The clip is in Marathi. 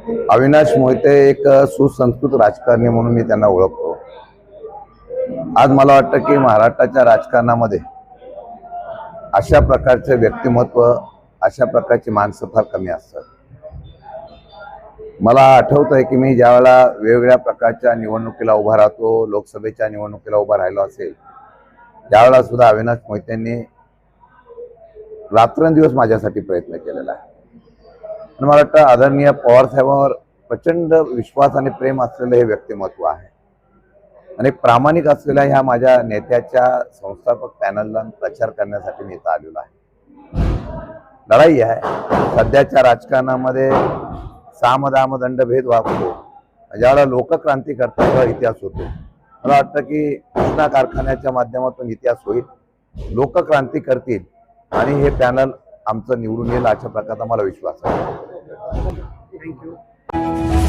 अविनाश मोहिते एक सुसंस्कृत राजकारणी म्हणून मी त्यांना ओळखतो। आज मला वाटतं की महाराष्ट्राच्या राजकारणामध्ये अशा प्रकारचे व्यक्तिमत्व, अशा प्रकारची माणसं फार कमी असतात। मला आठवतंय की मी ज्यावेळेला वेगवेगळ्या प्रकारच्या निवडणुकीला उभा राहतो, लोकसभेच्या निवडणुकीला उभा राहिलो असेल, त्यावेळेला सुद्धा अविनाश मोहितेंनी रात्रंदिवस माझ्यासाठी प्रयत्न केलेला आहे। आणि मला वाटतं आदरणीय पवार साहेबांवर प्रचंड विश्वास आणि प्रेम असलेलं हे व्यक्तिमत्व आहे। आणि प्रामाणिक असलेल्या ह्या माझ्या नेत्याच्या संस्थापक पॅनलला प्रचार करण्यासाठी मी इथं आलेलो आहे। लढाई आहे सध्याच्या राजकारणामध्ये, साम दाम दंड भेद वागतो। ज्यावेळेला लोकक्रांती करता इतिहास होतो। मला वाटतं की कृष्णा कारखान्याच्या माध्यमातून इतिहास होईल, लोकक्रांती करतील आणि हे पॅनल आमचं निवडून येईल अशा प्रकारचा मला विश्वास आहे। थँक्यू।